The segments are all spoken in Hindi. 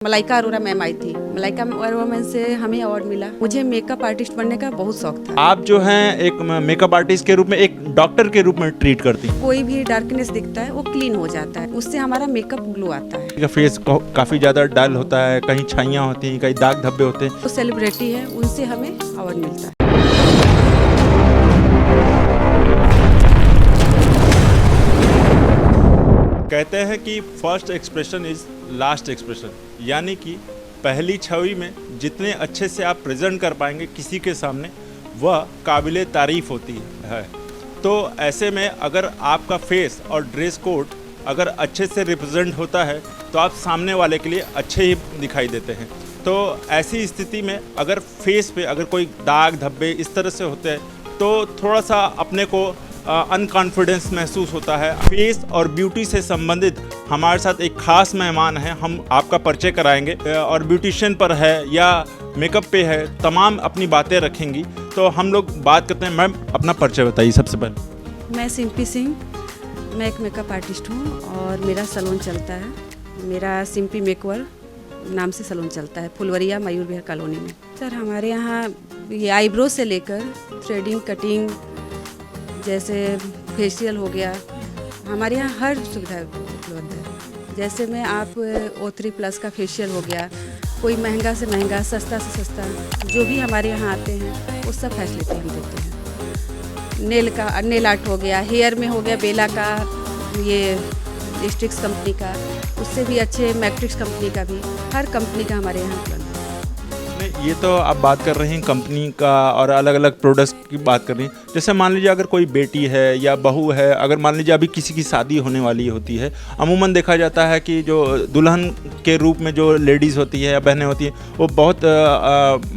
मलाइका अरोरा मैम आई थी। मलाइका अरोरा मैम से हमें अवार्ड मिला। मुझे मेकअप आर्टिस्ट बनने का बहुत शौक था। आप जो हैं एक मेकअप आर्टिस्ट के रूप में, एक डॉक्टर के रूप में ट्रीट करती हैं। कोई भी डार्कनेस दिखता है वो क्लीन हो जाता है, उससे हमारा मेकअप ग्लो आता है। फेस काफी ज्यादा डल होता है, कहीं छाइयाँ होती हैं, कहीं दाग धब्बे होते हैं। वो सेलिब्रिटी है, उनसे हमें अवार्ड मिलता है। कहते हैं कि first expression is last expression, यानी कि पहली छवि में जितने अच्छे से आप प्रेजेंट कर पाएंगे किसी के सामने, वह काबिले तारीफ होती है। तो ऐसे में अगर आपका फेस और ड्रेस कोड अगर अच्छे से रिप्रेजेंट होता है तो आप सामने वाले के लिए अच्छे ही दिखाई देते हैं। तो ऐसी स्थिति में अगर फेस पे अगर कोई दाग धब्बे इस तरह से होते हैं तो थोड़ा सा अपने को अनकॉन्फिडेंस महसूस होता है। फेस और ब्यूटी से संबंधित हमारे साथ एक खास मेहमान है, हम आपका परिचय कराएंगे और ब्यूटिशियन पर है या मेकअप पे है, तमाम अपनी बातें रखेंगी। तो हम लोग बात करते हैं। मैम, अपना परिचय बताइए सबसे पहले। मैं सिंपी सिंह, मैं एक मेकअप आर्टिस्ट हूँ और मेरा सैलून चलता है। मेरा सिंपी मेकओवर नाम से सैलून चलता है, फुलवरिया मयूर विहार कॉलोनी में। सर, हमारे यहाँ ये आईब्रो से लेकर थ्रेडिंग, कटिंग, जैसे फेशियल हो गया, हमारे यहाँ हर सुविधा उपलब्ध है। जैसे में आप O3+ का फेशियल हो गया, कोई महंगा से महंगा, सस्ता से सस्ता, जो भी हमारे यहाँ आते हैं वो सब फैसिलिटी हम देते हैं। नेल आर्ट हो गया, हेयर में हो गया बेला का, ये स्ट्रिक्स कंपनी का, उससे भी अच्छे मैट्रिक्स कंपनी का भी, हर कंपनी का हमारे यहाँ उपलब्ध है। ये तो आप बात कर रहे हैं कंपनी का और अलग अलग प्रोडक्ट्स की बात कर रही हैं। जैसे मान लीजिए अगर कोई बेटी है या बहू है, अगर मान लीजिए अभी किसी की शादी होने वाली होती है, अमूमन देखा जाता है कि जो दुल्हन के रूप में जो लेडीज़ होती है या बहनें होती हैं वो बहुत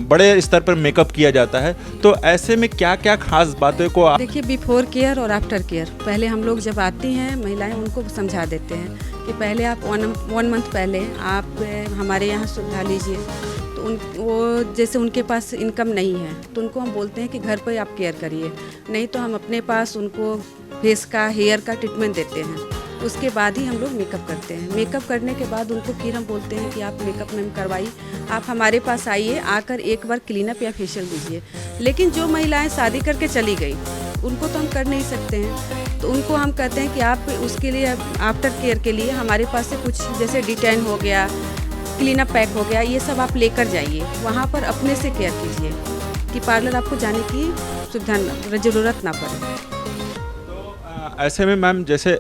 बड़े स्तर पर मेकअप किया जाता है। तो ऐसे में क्या क्या खास बातों को देखिए, बिफोर केयर और आफ्टर केयर, पहले हम लोग जब आती हैं महिलाएँ, उनको समझा देते हैं कि पहले आप वन मंथ पहले आप हमारे यहाँ सुविधा लीजिए। तो वो जैसे उनके पास इनकम नहीं है तो उनको हम बोलते हैं कि घर पर आप केयर करिए, नहीं तो हम अपने पास उनको फेस का, हेयर का ट्रीटमेंट देते हैं। उसके बाद ही हम लोग मेकअप करते हैं। मेकअप करने के बाद उनको फिर हम बोलते हैं कि आप मेकअप मैम करवाइए, आप हमारे पास आइए, आकर एक बार क्लीनअप या फेशियल दीजिए। लेकिन जो महिलाएं शादी करके चली गई उनको तो हम कर नहीं सकते हैं, तो उनको हम कहते हैं कि आप उसके लिए आफ्टर केयर के लिए हमारे पास से कुछ, जैसे डिटेन हो गया, क्लीनअप पैक हो गया, ये सब आप लेकर जाइए। वहाँ पर अपने से केयर कीजिए कि पार्लर आपको जाने की सुविधा ज़रूरत ना पड़े। ऐसे में मैम, जैसे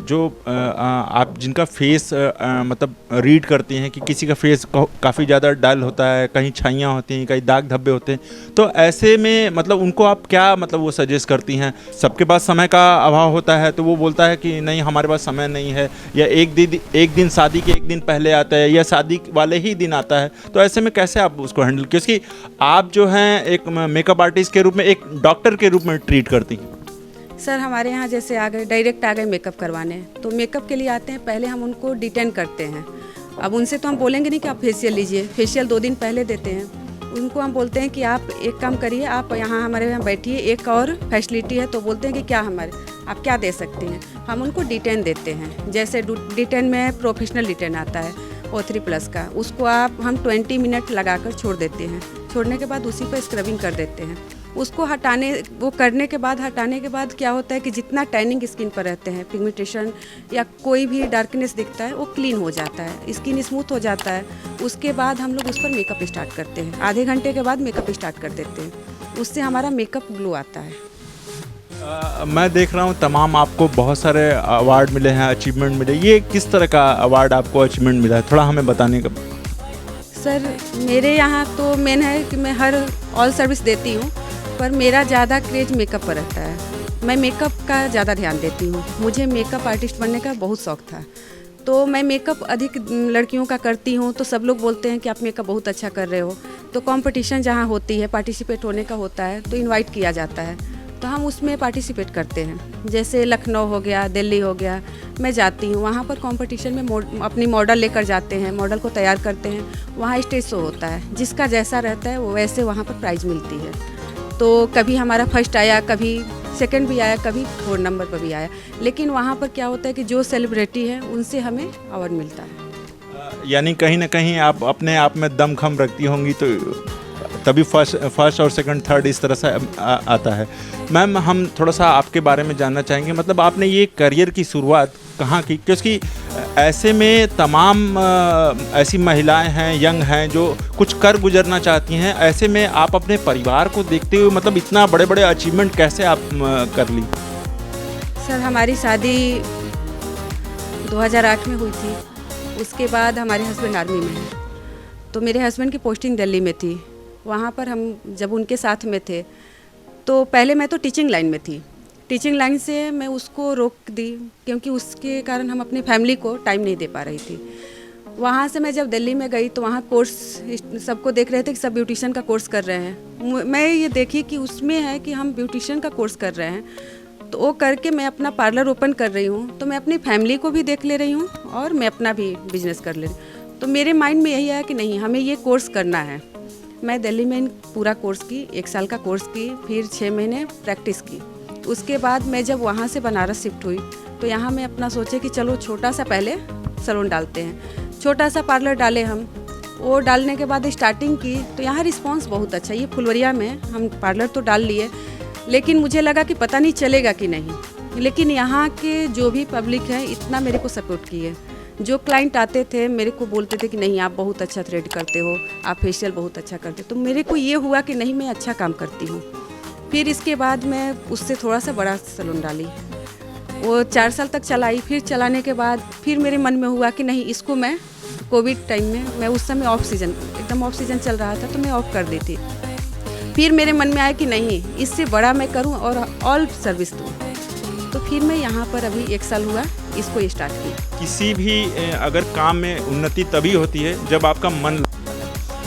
जो आप जिनका फेस मतलब रीड करती हैं कि किसी का फेस काफ़ी ज़्यादा डल होता है, कहीं छाइयाँ होती हैं, कहीं दाग धब्बे होते हैं, तो ऐसे में मतलब उनको आप क्या मतलब वो सजेस्ट करती हैं? सबके पास समय का अभाव होता है तो वो बोलता है कि नहीं हमारे पास समय नहीं है, या एक दिन शादी के एक दिन पहले आता है या शादी वाले ही दिन आता है, तो ऐसे में कैसे आप उसको हैंडल, क्योंकि आप जो हैं एक मेकअप आर्टिस्ट के रूप में, एक डॉक्टर के रूप में ट्रीट करती हैं। सर, हमारे यहाँ जैसे आ गए, डायरेक्ट आ गए मेकअप करवाने, तो मेकअप के लिए आते हैं, पहले हम उनको डिटेन करते हैं। अब उनसे तो हम बोलेंगे नहीं कि आप फेशियल लीजिए, फेशियल 2 दिन पहले देते हैं। उनको हम बोलते हैं कि आप एक काम करिए, आप यहाँ हमारे यहाँ बैठिए, एक और फैसिलिटी है। तो बोलते हैं कि क्या आप क्या दे सकते हैं? हम उनको डिटेन देते हैं। जैसे डिटेन में प्रोफेशनल डिटेन आता है O3+ का, उसको हम 20 मिनट लगा कर छोड़ देते हैं। छोड़ने के बाद उसी पर स्क्रबिंग कर देते हैं। उसको हटाने के बाद क्या होता है कि जितना टैनिंग स्किन पर रहते हैं, पिगमेंटेशन या कोई भी डार्कनेस दिखता है वो क्लीन हो जाता है, स्किन स्मूथ हो जाता है। उसके बाद हम लोग उस पर मेकअप स्टार्ट करते हैं। आधे घंटे के बाद मेकअप स्टार्ट कर देते हैं, उससे हमारा मेकअप ग्लो आता है। मैं देख रहा हूँ तमाम आपको बहुत सारे अवार्ड मिले हैं, अचीवमेंट मिले। ये किस तरह का अवार्ड आपको अचीवमेंट मिला है, थोड़ा हमें बताने का। सर, मेरे यहाँ तो मेन है कि मैं हर ऑल सर्विस देती हूँ, पर मेरा ज़्यादा क्रेज मेकअप पर रहता है। मैं मेकअप का ज़्यादा ध्यान देती हूँ। मुझे मेकअप आर्टिस्ट बनने का बहुत शौक था, तो मैं मेकअप अधिक लड़कियों का करती हूँ। तो सब लोग बोलते हैं कि आप मेकअप बहुत अच्छा कर रहे हो। तो कंपटीशन जहाँ होती है, पार्टिसिपेट होने का होता है, तो इनवाइट किया जाता है, तो हम उसमें पार्टिसिपेट करते हैं। जैसे लखनऊ हो गया, दिल्ली हो गया, मैं जाती हूँ वहाँ पर कंपटीशन में। अपनी मॉडल लेकर जाते हैं, मॉडल को तैयार करते हैं, वहाँ स्टेज शो होता है। जिसका जैसा रहता है वो वैसे वहाँ पर प्राइज़ मिलती है। तो कभी हमारा फर्स्ट आया, कभी सेकंड भी आया, कभी 4 नंबर पर भी आया। लेकिन वहाँ पर क्या होता है कि जो सेलिब्रिटी है उनसे हमें अवार्ड मिलता है। यानी कहीं ना कहीं आप अपने आप में दमखम रखती होंगी, तो तभी फर्स्ट और सेकंड थर्ड इस तरह से आता है। मैम, हम थोड़ा सा आपके बारे में जानना चाहेंगे, मतलब आपने ये करियर की शुरुआत कहाँ की? क्योंकि ऐसे में तमाम ऐसी महिलाएं हैं, यंग हैं, जो कुछ कर गुजरना चाहती हैं। ऐसे में आप अपने परिवार को देखते हुए मतलब इतना बड़े बड़े अचीवमेंट कैसे आप कर ली? सर, हमारी शादी 2008 में हुई थी। उसके बाद हमारे हस्बैंड आर्मी में हैं, तो मेरे हस्बैंड की पोस्टिंग दिल्ली में थी। वहाँ पर हम जब उनके साथ में थे तो पहले मैं तो टीचिंग लाइन में थी। टीचिंग लाइन से मैं उसको रोक दी क्योंकि उसके कारण हम अपनी फैमिली को टाइम नहीं दे पा रही थी। वहाँ से मैं जब दिल्ली में गई तो वहाँ कोर्स सबको देख रहे थे कि सब ब्यूटिशियन का कोर्स कर रहे हैं। मैं ये देखी कि उसमें है कि हम ब्यूटिशियन का कोर्स कर रहे हैं, तो वो करके मैं अपना पार्लर ओपन कर रही हूँ, तो मैं अपनी फैमिली को भी देख ले रही हूँ और मैं अपना भी बिजनेस कर ले रही हूँ। तो मेरे माइंड में यही आया कि नहीं, हमें ये कोर्स करना है। मैं दिल्ली में पूरा कोर्स की, 1 साल का कोर्स की, फिर 6 महीने प्रैक्टिस की। उसके बाद मैं जब वहाँ से बनारस शिफ्ट हुई तो यहाँ मैं अपना सोचे कि चलो छोटा सा पहले सैलून डालते हैं, छोटा सा पार्लर डाले हम। वो डालने के बाद स्टार्टिंग की तो यहाँ रिस्पांस बहुत अच्छा। ये फुलवरिया में हम पार्लर तो डाल लिए, लेकिन मुझे लगा कि पता नहीं चलेगा कि नहीं। लेकिन यहाँ के जो भी पब्लिक है इतना मेरे को सपोर्ट किए। जो क्लाइंट आते थे मेरे को बोलते थे कि नहीं, आप बहुत अच्छा थ्रेड करते हो, आप फेशियल बहुत अच्छा करते हो। तो मेरे को ये हुआ कि नहीं, मैं अच्छा काम करती हूँ। फिर इसके बाद मैं उससे थोड़ा सा बड़ा सैलून डाली, वो 4 साल तक चलाई। फिर चलाने के बाद फिर मेरे मन में हुआ कि नहीं, इसको मैं कोविड टाइम में, मैं उस समय ऑफ सीजन, एकदम ऑफ सीजन चल रहा था, तो मैं ऑफ कर दी थी। फिर मेरे मन में आया कि नहीं, इससे बड़ा मैं करूं और ऑल सर्विस दूं। तो फिर मैं यहाँ पर अभी 1 साल हुआ इसको स्टार्ट किया। किसी भी अगर काम में उन्नति तभी होती है जब आपका मन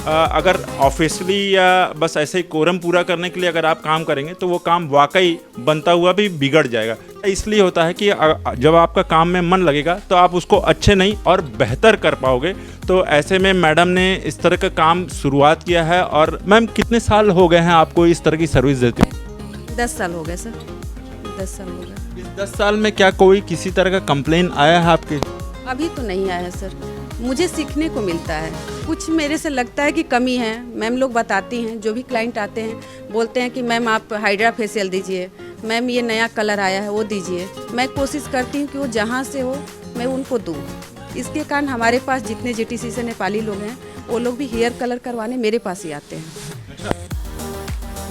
अगर ऑफिशियली या बस ऐसे ही कोरम पूरा करने के लिए अगर आप काम करेंगे तो वो काम वाकई बनता हुआ भी बिगड़ जाएगा। इसलिए होता है कि जब आपका काम में मन लगेगा तो आप उसको अच्छे नहीं और बेहतर कर पाओगे। तो ऐसे में मैडम ने इस तरह का काम शुरुआत किया है। और मैम, कितने साल हो गए हैं आपको इस तरह की सर्विस देते हो? 10 साल हो गए सर, 10 साल हो गए। इस 10 साल में क्या कोई किसी तरह का कंप्लेन आया है आपके? अभी तो नहीं आया है सर। मुझे सीखने को मिलता है, कुछ मेरे से लगता है कि कमी है। मैम लोग बताती हैं, जो भी क्लाइंट आते हैं बोलते हैं कि मैम आप हाइड्रा फेशियल दीजिए, मैम ये नया कलर आया है वो दीजिए। मैं कोशिश करती हूँ कि वो जहाँ से हो मैं उनको दूँ। इसके कारण हमारे पास जितने जीटीसी से नेपाली लोग हैं वो लोग भी हेयर कलर करवाने मेरे पास ही आते हैं।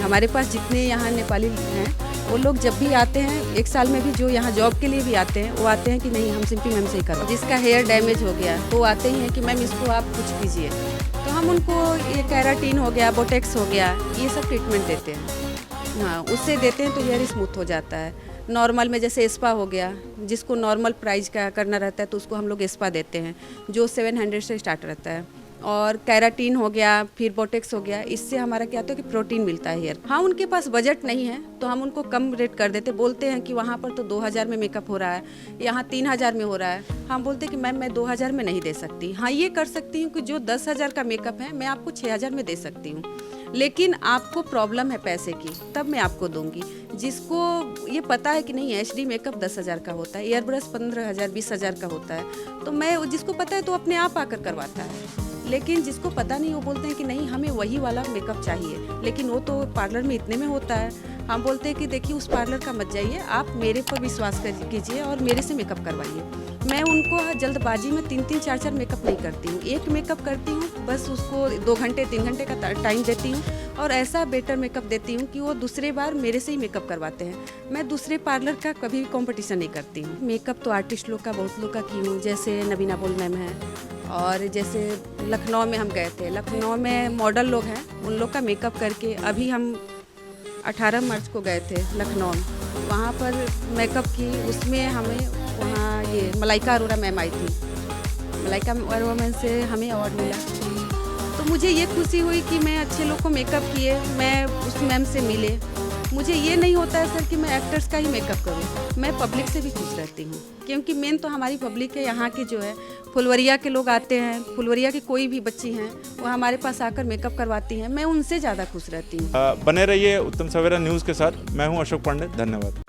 हमारे पास जितने यहाँ नेपाली हैं वो लोग जब भी आते हैं, 1 साल में भी जो यहाँ जॉब के लिए भी आते हैं, वो आते हैं कि नहीं, हम सिंपी मैम से ही करवाएं। जिसका हेयर डैमेज हो गया तो आते ही हैं कि मैम इसको आप कुछ कीजिए। तो हम उनको ये कैराटीन हो गया, बोटेक्स हो गया, ये सब ट्रीटमेंट देते हैं। हाँ, उससे देते हैं तो हेयर स्मूथ हो जाता है। नॉर्मल में जैसे स्पा हो गया, जिसको नॉर्मल प्राइस का करना रहता है तो उसको हम लोग स्पा देते हैं, जो 700 से स्टार्ट रहता है। और कैराटीन हो गया, फिर बोटेक्स हो गया, इससे हमारा क्या होता है कि प्रोटीन मिलता है हेयर। हाँ, उनके पास बजट नहीं है तो हम उनको कम रेट कर देते। बोलते हैं कि वहाँ पर तो 2000 में मेकअप हो रहा है, यहाँ 3000 में हो रहा है। हम बोलते हैं कि मैम मैं 2000 में नहीं दे सकती। हाँ, ये कर सकती हूँ कि जो 10,000 का मेकअप है मैं आपको 6000 में दे सकती हूँ, लेकिन आपको प्रॉब्लम है पैसे की, तब मैं आपको दूंगी। जिसको ये पता है कि नहीं HD मेकअप 10,000 का होता है, एयर ब्रश 15,000 20,000 का होता है, तो मैं जिसको पता है तो अपने आप आकर करवाता है। लेकिन जिसको पता नहीं वो बोलते हैं कि नहीं, हमें वही वाला मेकअप चाहिए, लेकिन वो तो पार्लर में इतने में होता है। हम बोलते हैं कि देखिए उस पार्लर का मत जाइए, आप मेरे पर विश्वास कीजिए और मेरे से मेकअप करवाइए। मैं उनको जल्दबाजी में 3-3 4-4 मेकअप नहीं करती हूँ, एक मेकअप करती हूँ, बस उसको 2 घंटे 3 घंटे का टाइम देती हूँ और ऐसा बेटर मेकअप देती हूँ कि वो दूसरे बार मेरे से ही मेकअप करवाते हैं। मैं दूसरे पार्लर का कभी भी कॉम्पिटिशन नहीं करती हूँ। मेकअप तो आर्टिस्ट लोग का बहुत लोग का की हूँ, जैसे नबीना बोल मैम है, और जैसे लखनऊ में हम गए थे, लखनऊ में मॉडल लोग हैं, उन लोग का मेकअप करके अभी हम 18 मार्च को गए थे लखनऊ, वहाँ पर मेकअप की, उसमें हमें वहाँ ये मलाइका अरोरा मैम आई थी, मलाइका अरोरा मैम से हमें अवार्ड मिला। तो मुझे ये खुशी हुई कि मैं अच्छे लोग को मेकअप किए, मैं उस मैम से मिले। मुझे ये नहीं होता है सर कि मैं एक्टर्स का ही मेकअप करूं, मैं पब्लिक से भी खुश रहती हूं, क्योंकि मेन तो हमारी पब्लिक है, यहाँ की जो है फुलवरिया के लोग आते हैं, फुलवरिया की कोई भी बच्ची हैं वो हमारे पास आकर मेकअप करवाती हैं, मैं उनसे ज़्यादा खुश रहती हूँ। बने रहिए उत्तम सवेरा न्यूज़ के साथ। मैं हूँ अशोक पांडे, धन्यवाद।